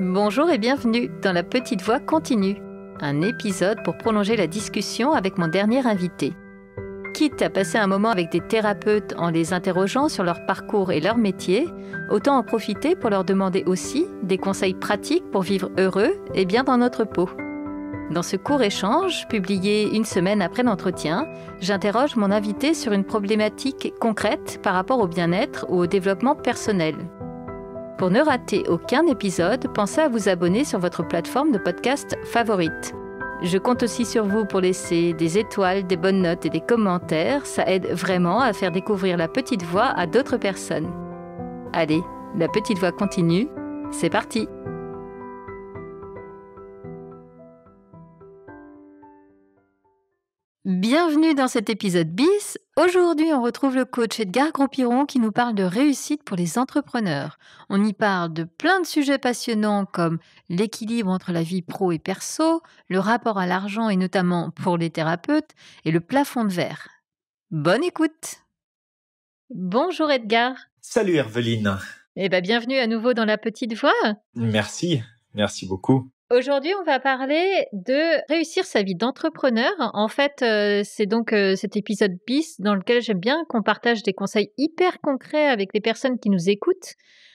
Bonjour et bienvenue dans La Petite Voix continue, un épisode pour prolonger la discussion avec mon dernier invité. Quitte à passer un moment avec des thérapeutes en les interrogeant sur leur parcours et leur métier, autant en profiter pour leur demander aussi des conseils pratiques pour vivre heureux et bien dans notre peau. Dans ce court échange, publié une semaine après l'entretien, j'interroge mon invité sur une problématique concrète par rapport au bien-être ou au développement personnel. Pour ne rater aucun épisode, pensez à vous abonner sur votre plateforme de podcast favorite. Je compte aussi sur vous pour laisser des étoiles, des bonnes notes et des commentaires. Ça aide vraiment à faire découvrir La Petite Voix à d'autres personnes. Allez, La Petite Voix continue, c'est parti! Bienvenue dans cet épisode bis. Aujourd'hui, on retrouve le coach Edgar Gros-Piron qui nous parle de réussite pour les entrepreneurs. On y parle de plein de sujets passionnants comme l'équilibre entre la vie pro et perso, le rapport à l'argent et notamment pour les thérapeutes, et le plafond de verre. Bonne écoute! Bonjour Edgar. Salut Herveline. Bienvenue à nouveau dans La Petite Voix. Merci beaucoup. Aujourd'hui, on va parler de réussir sa vie d'entrepreneur. En fait, c'est donc cet épisode bis dans lequel j'aime bien qu'on partage des conseils hyper concrets avec les personnes qui nous écoutent.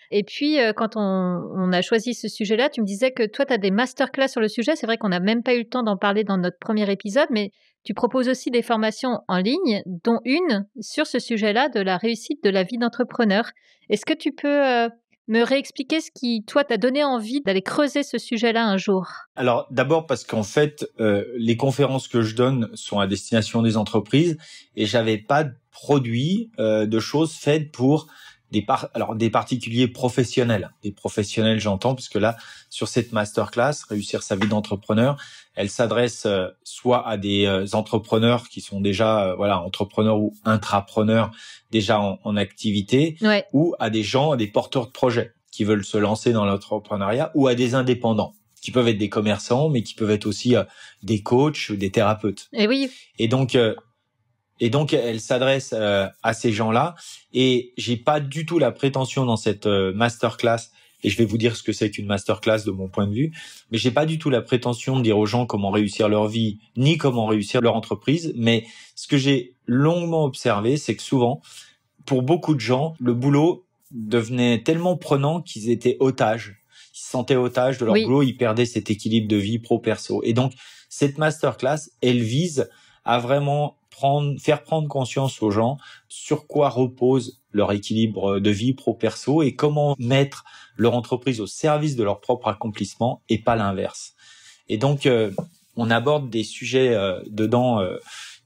Et puis, quand on a choisi ce sujet-là, tu me disais que toi, tu as des masterclass sur le sujet. C'est vrai qu'on n'a même pas eu le temps d'en parler dans notre premier épisode, mais tu proposes aussi des formations en ligne, dont une sur ce sujet-là de la réussite de la vie d'entrepreneur. Est-ce que tu peux me réexpliquer ce qui, toi, t'a donné envie d'aller creuser ce sujet-là un jour? Alors, d'abord parce qu'en fait, les conférences que je donne sont à destination des entreprises et j'avais pas de produits, de choses faites pour des particuliers professionnels. Des professionnels, j'entends, parce que là, sur cette masterclass, réussir sa vie d'entrepreneur, elle s'adresse soit à des entrepreneurs qui sont déjà entrepreneurs ou intrapreneurs déjà en activité, Ouais. ou à des gens, à des porteurs de projets qui veulent se lancer dans l'entrepreneuriat, ou à des indépendants qui peuvent être des commerçants, mais qui peuvent être aussi des coachs ou des thérapeutes. Et oui. Et donc, elle s'adresse à ces gens-là. Et j'ai pas du tout la prétention dans cette masterclass, et je vais vous dire ce que c'est qu'une masterclass de mon point de vue, mais j'ai pas du tout la prétention de dire aux gens comment réussir leur vie, ni comment réussir leur entreprise. Mais ce que j'ai longuement observé, c'est que souvent, pour beaucoup de gens, le boulot devenait tellement prenant qu'ils étaient otages. Ils se sentaient otages de leur boulot, ils perdaient cet équilibre de vie pro-perso. Et donc, cette masterclass, elle vise à vraiment faire prendre conscience aux gens sur quoi repose leur équilibre de vie pro-perso et comment mettre leur entreprise au service de leur propre accomplissement et pas l'inverse. Et donc, on aborde des sujets dedans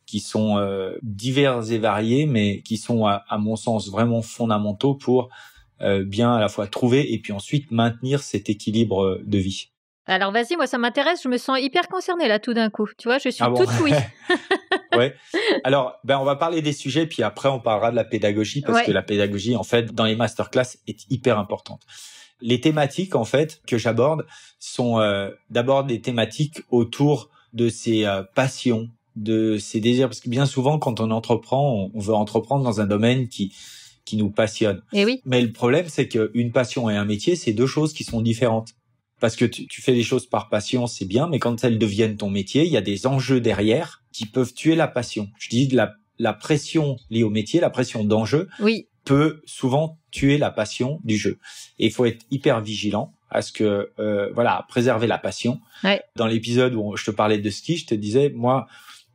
qui sont divers et variés, mais qui sont, à mon sens, vraiment fondamentaux pour bien à la fois trouver et puis ensuite maintenir cet équilibre de vie. Alors vas-y, moi ça m'intéresse, je me sens hyper concernée là tout d'un coup. Tu vois, je suis toute oui. Ouais. Alors, on va parler des sujets, puis après on parlera de la pédagogie, parce que la pédagogie, en fait, dans les masterclass, est hyper importante. Les thématiques, en fait, que j'aborde sont d'abord des thématiques autour de ses passions, de ses désirs, parce que bien souvent, quand on entreprend, on veut entreprendre dans un domaine qui nous passionne. Et oui. Mais le problème, c'est qu'une passion et un métier, c'est deux choses qui sont différentes. Parce que tu fais des choses par passion, c'est bien, mais quand elles deviennent ton métier, il y a des enjeux derrière qui peuvent tuer la passion. Je dis la pression liée au métier, la pression d'enjeu, peut souvent tuer la passion du jeu. Et il faut être hyper vigilant à ce que, à préserver la passion. Ouais. Dans l'épisode où je te parlais de ski, je te disais, moi,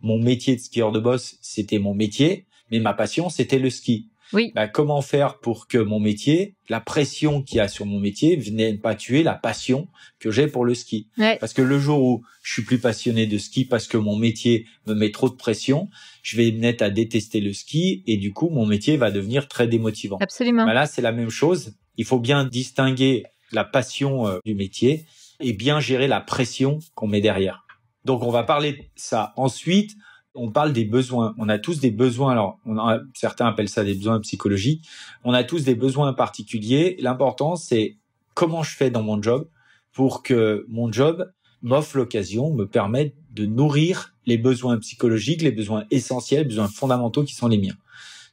mon métier de skieur de boss, c'était mon métier, mais ma passion, c'était le ski. Oui. Comment faire pour que mon métier, la pression qu'il y a sur mon métier, vienne pas tuer la passion que j'ai pour le ski. Ouais. Parce que le jour où je suis plus passionné de ski parce que mon métier me met trop de pression, je vais me mettre à détester le ski et du coup, mon métier va devenir très démotivant. Absolument. Là, c'est la même chose. Il faut bien distinguer la passion du métier et bien gérer la pression qu'on met derrière. Donc, on va parler de ça. Ensuite, on parle des besoins. On a tous des besoins. Alors, certains appellent ça des besoins psychologiques. On a tous des besoins particuliers. L'important, c'est comment je fais dans mon job pour que mon job m'offre l'occasion, me permette de nourrir les besoins psychologiques, les besoins essentiels, les besoins fondamentaux qui sont les miens.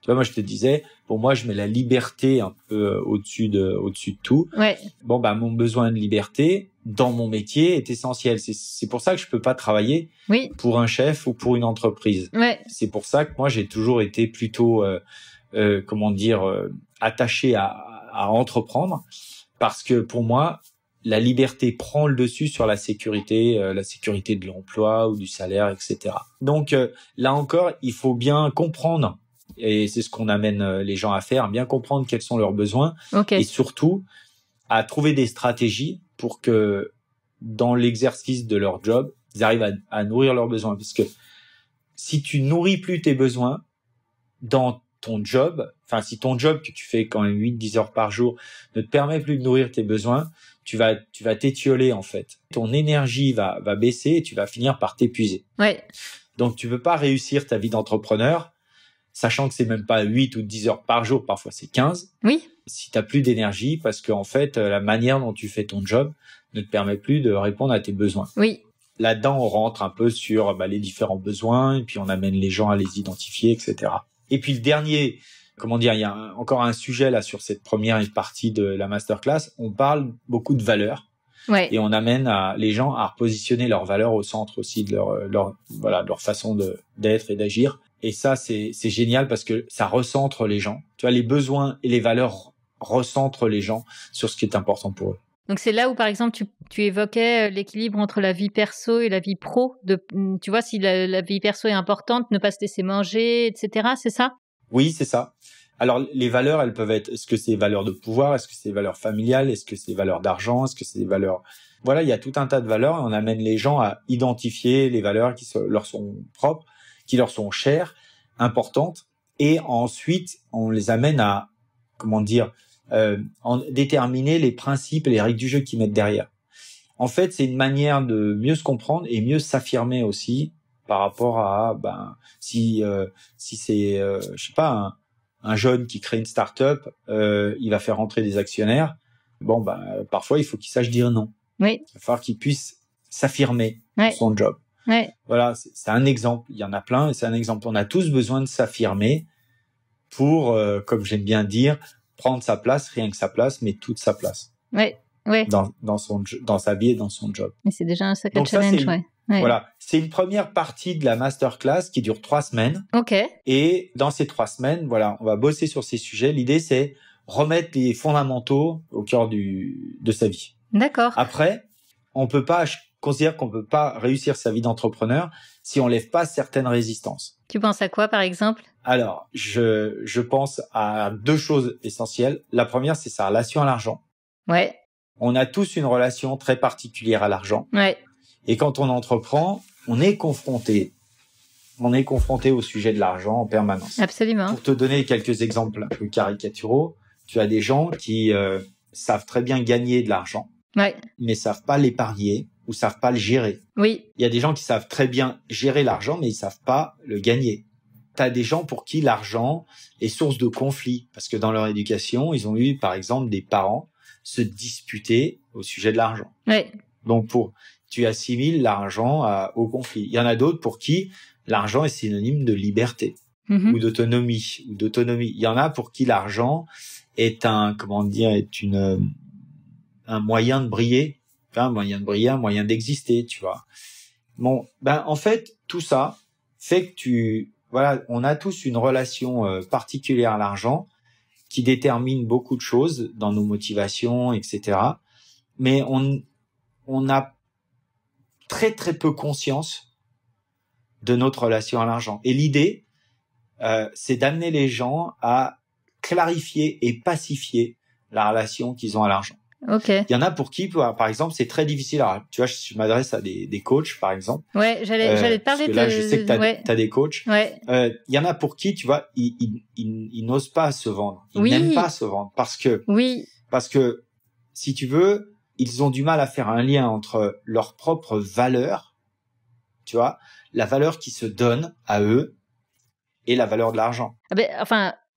Tu vois, moi, je te disais, pour moi, je mets la liberté un peu au-dessus de tout. Ouais. Bon, bah, mon besoin de liberté dans mon métier est essentiel. C'est pour ça que je peux pas travailler Oui. pour un chef ou pour une entreprise. Ouais. C'est pour ça que moi, j'ai toujours été plutôt, attaché à entreprendre, parce que pour moi, la liberté prend le dessus sur la sécurité de l'emploi ou du salaire, etc. Donc là encore, il faut bien comprendre, et c'est ce qu'on amène les gens à faire, bien comprendre quels sont leurs besoins, Ok. et surtout à trouver des stratégies pour que dans l'exercice de leur job, ils arrivent à nourrir leurs besoins. Parce que si tu nourris plus tes besoins dans ton job, enfin si ton job que tu fais quand même 8-10 heures par jour ne te permet plus de nourrir tes besoins, tu vas t'étioler en fait. Ton énergie va baisser et tu vas finir par t'épuiser. Ouais. Donc tu peux pas réussir ta vie d'entrepreneur, sachant que c'est même pas 8 ou 10 heures par jour, parfois c'est 15. Oui. Si tu n'as plus d'énergie, parce qu'en fait, la manière dont tu fais ton job ne te permet plus de répondre à tes besoins. Oui. Là-dedans, on rentre un peu sur les différents besoins, et puis on amène les gens à les identifier, etc. Et puis le dernier, il y a encore un sujet là sur cette première partie de la masterclass. On parle beaucoup de valeurs. Ouais. Et on amène les gens à repositionner leurs valeurs au centre aussi de leur façon d'être et d'agir. Et ça, c'est génial parce que ça recentre les gens. Tu vois, les besoins et les valeurs recentrent les gens sur ce qui est important pour eux. Donc c'est là où, par exemple, tu évoquais l'équilibre entre la vie perso et la vie pro. Tu vois, si la vie perso est importante, ne pas se laisser manger, etc. C'est ça? Oui, c'est ça. Alors, les valeurs, elles peuvent être, est-ce que c'est des valeurs de pouvoir? Est-ce que c'est des valeurs familiales? Est-ce que c'est des valeurs d'argent? Est-ce que c'est des valeurs... Voilà, il y a tout un tas de valeurs et on amène les gens à identifier les valeurs qui leur sont propres, qui leur sont chères, importantes. Et ensuite, on les amène à, déterminer les principes et les règles du jeu qu'ils mettent derrière. En fait, c'est une manière de mieux se comprendre et mieux s'affirmer aussi par rapport à, si c'est, je sais pas, un jeune qui crée une start-up, il va faire rentrer des actionnaires. Parfois, il faut qu'il sache dire non. Oui. Il va falloir qu'il puisse s'affirmer Ouais. dans son job. Ouais. Voilà, c'est un exemple. Il y en a plein et c'est un exemple. On a tous besoin de s'affirmer pour, comme j'aime bien dire, prendre sa place, rien que sa place, mais toute sa place. Ouais. Ouais. Dans sa vie et dans son job. Mais c'est déjà un sacré Donc challenge, ouais. Voilà, c'est une première partie de la masterclass qui dure 3 semaines. Ok. Et dans ces 3 semaines, voilà, on va bosser sur ces sujets. L'idée, c'est remettre les fondamentaux au cœur de sa vie. D'accord. Après, je considère qu'on peut pas réussir sa vie d'entrepreneur si on lève pas certaines résistances. Tu penses à quoi, par exemple? Alors, je pense à 2 choses essentielles. La première, c'est sa relation à l'argent. Ouais. On a tous une relation très particulière à l'argent. Ouais. Et quand on entreprend, on est confronté au sujet de l'argent en permanence. Absolument. Pour te donner quelques exemples un peu caricaturaux, tu as des gens qui savent très bien gagner de l'argent, ouais. mais savent pas l'épargner ou savent pas le gérer. Oui. Il y a des gens qui savent très bien gérer l'argent, mais ils savent pas le gagner. Tu as des gens pour qui l'argent est source de conflit, parce que dans leur éducation, ils ont eu, par exemple, des parents se disputer au sujet de l'argent. Ouais. Donc, tu assimiles l'argent au conflit. Il y en a d'autres pour qui l'argent est synonyme de liberté ou d'autonomie. Il y en a pour qui l'argent est un moyen de briller, un moyen d'exister, tu vois. Bon, en fait, tout ça fait que on a tous une relation particulière à l'argent qui détermine beaucoup de choses dans nos motivations, etc. Mais on a très très peu conscience de notre relation à l'argent. Et l'idée, c'est d'amener les gens à clarifier et pacifier la relation qu'ils ont à l'argent. Ok. Il y en a pour qui, par exemple, c'est très difficile. Alors, tu vois, je m'adresse à des coachs, par exemple. Ouais, j'allais te parler parce que là, je sais que t'as des coachs. Ouais. Il y en a pour qui, tu vois, ils n'osent pas se vendre. Ils n'aiment pas se vendre parce que, si tu veux, ils ont du mal à faire un lien entre leur propre valeur, tu vois, la valeur qui se donne à eux et la valeur de l'argent.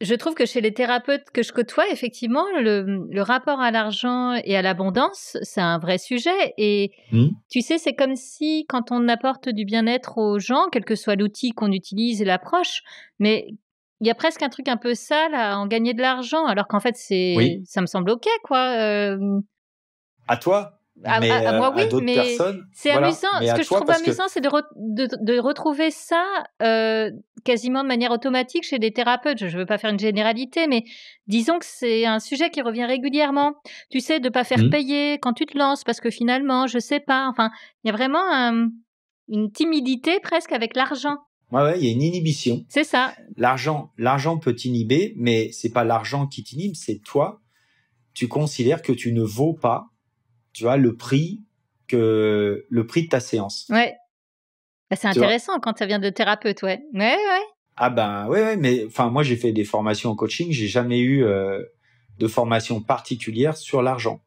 Je trouve que chez les thérapeutes que je côtoie, effectivement, le rapport à l'argent et à l'abondance, c'est un vrai sujet. Et tu sais, c'est comme si quand on apporte du bien-être aux gens, quel que soit l'outil qu'on utilise et l'approche, mais il y a presque un truc un peu sale à en gagner de l'argent, alors qu'en fait, Oui, ça me semble OK, quoi. à toi, mais À moi, oui, à d'autres mais personnes, c'est voilà. amusant. Mais Ce à que je toi trouve parce que amusant, c'est de retrouver ça quasiment de manière automatique chez des thérapeutes. Je ne veux pas faire une généralité, mais disons que c'est un sujet qui revient régulièrement. Tu sais, de ne pas faire mmh, payer quand tu te lances parce que finalement, je ne sais pas. Enfin, il y a vraiment une timidité presque avec l'argent. ouais, ouais, il y a une inhibition. C'est ça. L'argent peut t'inhiber, mais c'est pas l'argent qui t'inhibe, c'est toi. Tu considères que tu ne vaux pas, tu vois, le prix de ta séance. Ouais. Bah, c'est Tu vois? intéressant quand ça vient de thérapeute, ouais. Ouais, ouais. Ah ben, ouais, ouais, mais enfin, moi, j'ai fait des formations en coaching, j'ai jamais eu de formation particulière sur l'argent.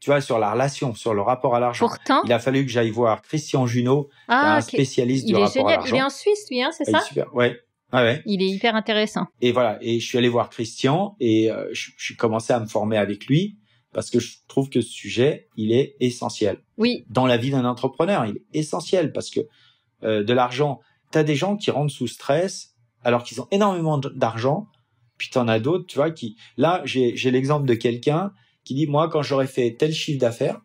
Tu vois, sur la relation, sur le rapport à l'argent. Pourtant, Il a fallu que j'aille voir Christian Junot, qui est un spécialiste du il est rapport à génial. Il est l'argent. en Suisse, lui, hein, c'est Ah, il est ça? super, ouais, ouais, ouais. Il est hyper intéressant. Et voilà, et je suis allé voir Christian et je commençais à me former avec lui parce que je trouve que ce sujet, il est essentiel. Oui. Dans la vie d'un entrepreneur, il est essentiel parce que de l'argent, tu as des gens qui rentrent sous stress alors qu'ils ont énormément d'argent, puis tu en as d'autres, tu vois, qui... Là, j'ai l'exemple de quelqu'un qui dit, moi, quand j'aurais fait tel chiffre d'affaires,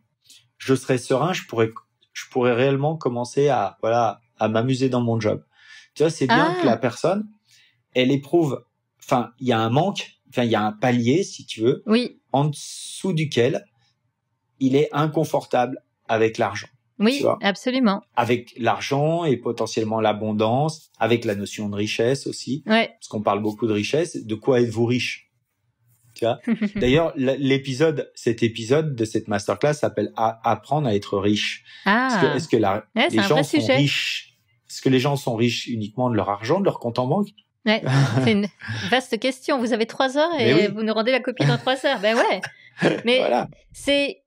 je serais serein, je pourrais réellement commencer à, voilà, à m'amuser dans mon job. Tu vois, c'est bien que la Ah, personne, elle éprouve, enfin, il y a un manque, enfin, il y a un palier, si tu veux, oui. en dessous duquel il est inconfortable avec l'argent. Tu Oui, vois, absolument. avec l'argent et potentiellement l'abondance, avec la notion de richesse aussi, Ouais. parce qu'on parle beaucoup de richesse. De quoi êtes-vous riche? Tu vois. D'ailleurs, cet épisode de cette masterclass s'appelle Apprendre à être riche. Ah, Est-ce que ouais, c'est les un vrai gens sont sujet. riches? Est-ce que les gens sont riches uniquement de leur argent, de leur compte en banque? Ouais, c'est une vaste question. Vous avez 3 heures Mais et oui, vous nous rendez la copie dans 3 heures. Ben ouais, mais voilà. c'est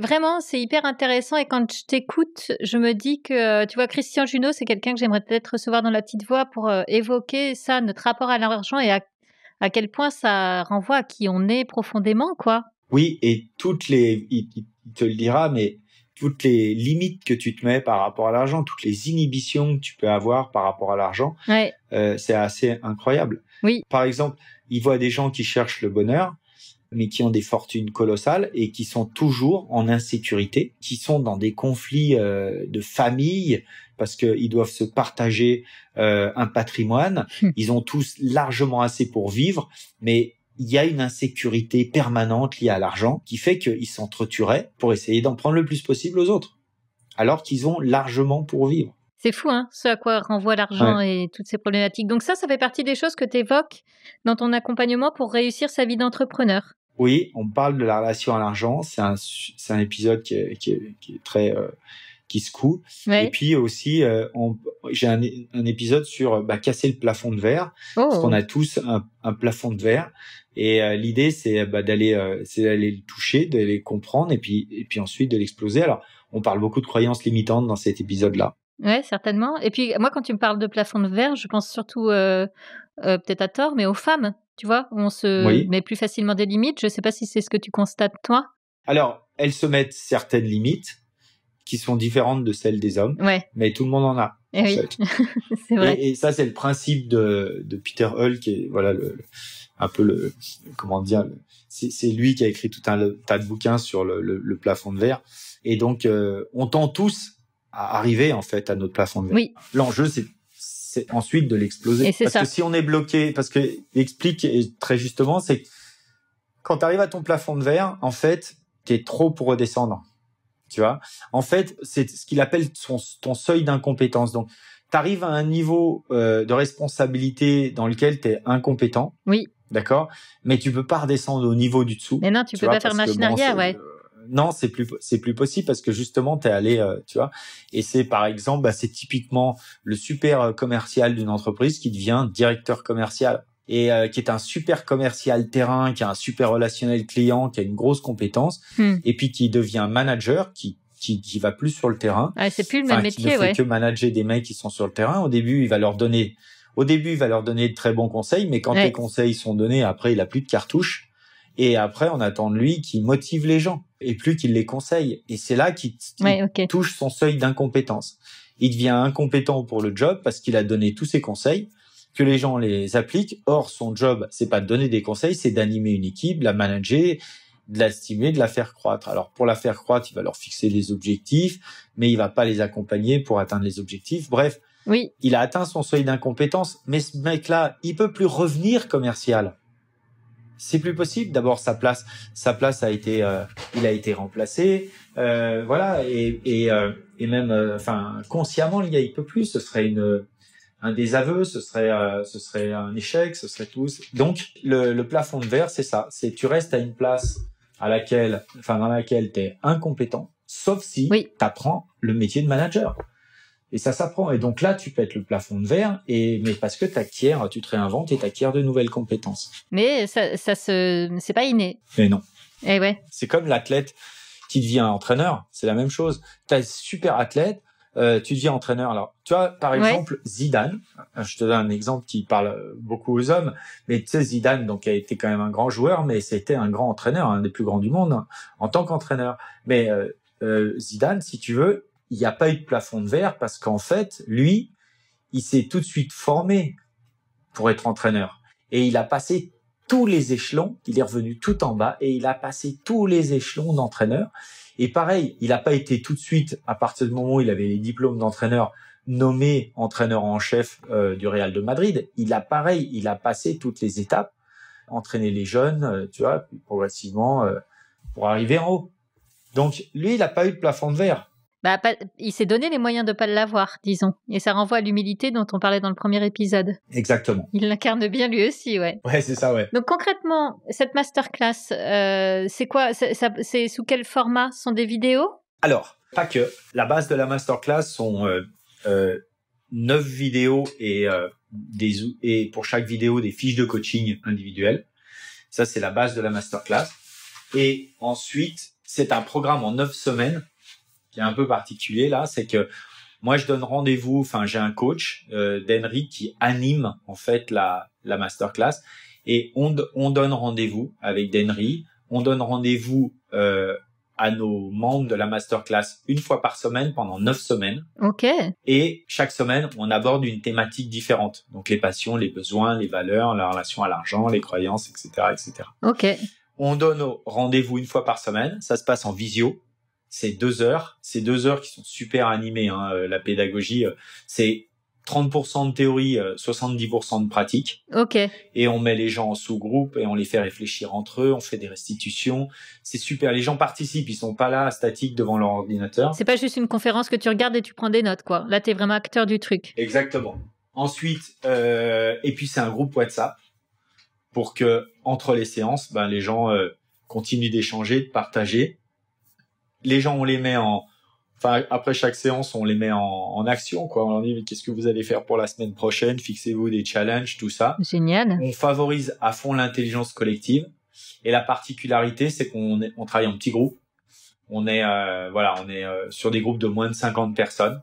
vraiment, c'est hyper intéressant. Et quand je t'écoute, je me dis que, tu vois, Christian Junot, c'est quelqu'un que j'aimerais peut-être recevoir dans la petite voix pour évoquer ça, notre rapport à l'argent et à quel point ça renvoie à qui on est profondément, quoi. Oui, et il te le dira, mais toutes les limites que tu te mets par rapport à l'argent, toutes les inhibitions que tu peux avoir par rapport à l'argent, Ouais, c'est assez incroyable. oui, Par exemple, il voit des gens qui cherchent le bonheur, mais qui ont des fortunes colossales et qui sont toujours en insécurité, qui sont dans des conflits de famille parce qu'ils doivent se partager un patrimoine. Ils ont tous largement assez pour vivre, mais il y a une insécurité permanente liée à l'argent qui fait qu'ils s'entretueraient pour essayer d'en prendre le plus possible aux autres, alors qu'ils ont largement pour vivre. c'est fou, hein, ce à quoi renvoie Ouais. l'argent et toutes ces problématiques. Donc ça fait partie des choses que tu évoques dans ton accompagnement pour réussir sa vie d'entrepreneur. Oui, on parle de la relation à l'argent. C'est un épisode qui est très qui secoue. Et Ouais. puis aussi, j'ai un épisode sur casser le plafond de verre, parce qu'on Oh, a tous un plafond de verre. Et l'idée, c'est d'aller le toucher, d'aller le comprendre, et puis ensuite de l'exploser. Alors, on parle beaucoup de croyances limitantes dans cet épisode-là. ouais, certainement. Et puis moi, quand tu me parles de plafond de verre, je pense surtout, peut-être à tort, mais aux femmes, tu vois? Où on se Oui. met plus facilement des limites. Je sais pas si c'est ce que tu constates toi? Alors, elles se mettent certaines limites qui sont différentes de celles des hommes, Ouais, mais tout le monde en a, eh en oui, fait. c'est vrai. Et ça, c'est le principe de Peter Hull, qui est voilà un peu comment dire, c'est lui qui a écrit tout un tas de bouquins sur le plafond de verre. Et donc, on tend tous à arriver en fait à notre plafond de verre. Oui, L'enjeu, c'est ensuite de l'exploser. et c'est Parce ça. que si on est bloqué, parce que il explique et très justement, c'est que quand tu arrives à ton plafond de verre, en fait, t'es trop pour redescendre. Tu vois, en fait, c'est ce qu'il appelle ton seuil d'incompétence. Donc, tu arrives à un niveau de responsabilité dans lequel tu es incompétent, Oui. d'accord, mais tu peux pas redescendre au niveau du dessous. Mais non, tu Tu peux vois, pas faire parce que machine bon, arrière, ouais. non, c'est plus possible parce que justement, tu es allé, tu vois, et c'est par exemple, c'est typiquement le super commercial d'une entreprise qui devient directeur commercial. Et qui est un super commercial terrain, qui a un super relationnel client, qui a une grosse compétence, et puis qui devient manager, qui va plus sur le terrain, Ouais, c'est plus le même enfin qui ne métier, fait ouais. que manager des mecs qui sont sur le terrain. Au début, il va leur donner de très bons conseils, mais quand Ouais. les conseils sont donnés, après il a plus de cartouches. Et après, on attend de lui qu'il motive les gens et plus qu'il les conseille. Et c'est là qu'il Ouais, ok. touche son seuil d'incompétence. Il devient incompétent pour le job parce qu'il a donné tous ses conseils. que les gens les appliquent. Or, son job, c'est pas de donner des conseils, c'est d'animer une équipe, de la manager, de la stimuler, de la faire croître. Alors, pour la faire croître, il va leur fixer des objectifs, mais il va pas les accompagner pour atteindre les objectifs. Bref, Oui. il a atteint son seuil d'incompétence, mais ce mec-là, il peut plus revenir commercial. C'est plus possible. D'abord, sa place a été, il a été remplacé, voilà, et même, consciemment, le gars, il peut plus. Ce serait un désaveu, ce serait un échec, ce serait tout. Donc, le plafond de verre, c'est ça. C'est tu restes à une place dans laquelle t'es incompétent, sauf si t'apprends le métier de manager. Et ça s'apprend. Et donc là, tu pètes le plafond de verre, mais parce que tu te réinventes et t'acquiers de nouvelles compétences. Mais c'est pas inné. Mais non. Eh ouais. C'est comme l'athlète qui devient entraîneur. C'est la même chose. T'as un super athlète, tu deviens entraîneur. Alors, tu vois, par exemple, Zidane. Je te donne un exemple qui parle beaucoup aux hommes. Mais tu sais, Zidane, donc, a été quand même un grand joueur, mais c'était un grand entraîneur, un des plus grands du monde, en tant qu'entraîneur. Mais, Zidane, si tu veux, il n'y a pas eu de plafond de verre parce qu'en fait, lui, il s'est tout de suite formé pour être entraîneur. Et il a passé tous les échelons, il est revenu tout en bas et il a passé tous les échelons d'entraîneur. Et pareil, il n'a pas été tout de suite, à partir du moment où il avait les diplômes d'entraîneur, nommé entraîneur en chef du Real de Madrid. Il a passé toutes les étapes, entraîner les jeunes, tu vois, progressivement pour arriver en haut. Donc, lui, il n'a pas eu de plafond de verre. Il s'est donné les moyens de ne pas l'avoir, disons. Et ça renvoie à l'humilité dont on parlait dans le premier épisode. Exactement. Il l'incarne bien lui aussi, ouais. Ouais, c'est ça, ouais. Donc concrètement, cette masterclass, c'est quoi ? C'est sous quel format ? Ce sont des vidéos ? Alors, pas que. La base de la masterclass sont 9 vidéos et pour chaque vidéo, des fiches de coaching individuelles. Ça, c'est la base de la masterclass. Et ensuite, c'est un programme en 9 semaines qui est un peu particulier là, c'est que moi je donne rendez-vous, j'ai un coach d'Henry qui anime en fait la masterclass et on donne rendez-vous avec d'Henry, on donne rendez-vous à nos membres de la masterclass une fois par semaine pendant 9 semaines. OK. Et chaque semaine, on aborde une thématique différente. Donc les passions, les besoins, les valeurs, la relation à l'argent, les croyances, etc., etc. OK. On donne rendez-vous une fois par semaine, ça se passe en visio. C'est 2 heures. C'est 2 heures qui sont super animées. La pédagogie, c'est 30% de théorie, 70% de pratique. OK. Et on met les gens en sous-groupe et on les fait réfléchir entre eux. On fait des restitutions. C'est super. Les gens participent. Ils sont pas là statiques devant leur ordinateur. C'est pas juste une conférence que tu regardes et tu prends des notes, quoi. Là, t'es vraiment acteur du truc. Exactement. Ensuite, et puis c'est un groupe WhatsApp pour que entre les séances, les gens continuent d'échanger, de partager. Les gens, on les met après chaque séance, on les met en action, quoi. On leur dit, mais qu'est-ce que vous allez faire pour la semaine prochaine? Fixez-vous des challenges, tout ça. Génial. On favorise à fond l'intelligence collective. Et la particularité, c'est qu'on travaille en petits groupes. On est sur des groupes de moins de 50 personnes.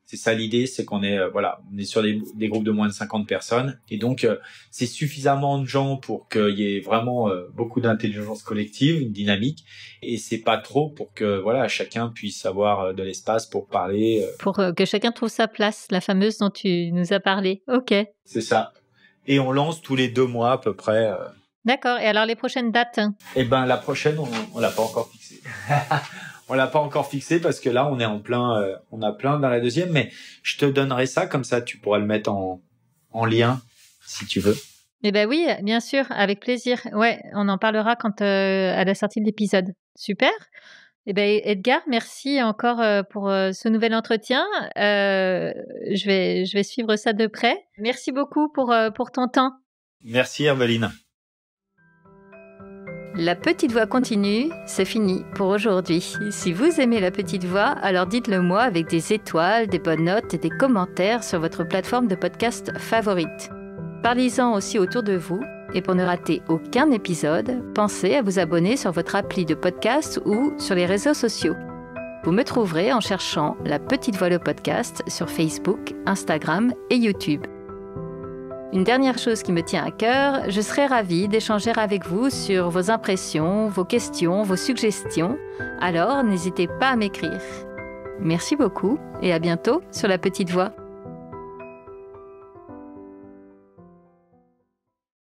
C'est ça l'idée, c'est qu'on est on est sur des groupes de moins de 50 personnes et donc c'est suffisamment de gens pour qu'il y ait vraiment beaucoup d'intelligence collective, une dynamique et c'est pas trop pour que chacun puisse avoir de l'espace pour parler pour que chacun trouve sa place, la fameuse dont tu nous as parlé. OK. C'est ça. Et on lance tous les 2 mois à peu près. D'accord. Et alors les prochaines dates? Eh ben la prochaine on l'a pas encore fixée. On l'a pas encore fixé parce que là, on est en plein, on a plein dans la deuxième, mais je te donnerai ça, comme ça, tu pourras le mettre en lien, si tu veux. Eh ben oui, bien sûr, avec plaisir. Ouais, on en parlera quand, à la sortie de l'épisode. Super. Eh ben, Edgar, merci encore, pour, ce nouvel entretien. Je vais suivre ça de près. Merci beaucoup pour ton temps. Merci, Herveline. La petite voix continue, c'est fini pour aujourd'hui. Si vous aimez la petite voix, alors dites-le moi avec des étoiles, des bonnes notes et des commentaires sur votre plateforme de podcast favorite. Parlez-en aussi autour de vous et pour ne rater aucun épisode, pensez à vous abonner sur votre appli de podcast ou sur les réseaux sociaux. Vous me trouverez en cherchant La Petite Voix le podcast sur Facebook, Instagram et YouTube. Une dernière chose qui me tient à cœur, je serais ravie d'échanger avec vous sur vos impressions, vos questions, vos suggestions. Alors, n'hésitez pas à m'écrire. Merci beaucoup et à bientôt sur La Petite Voix.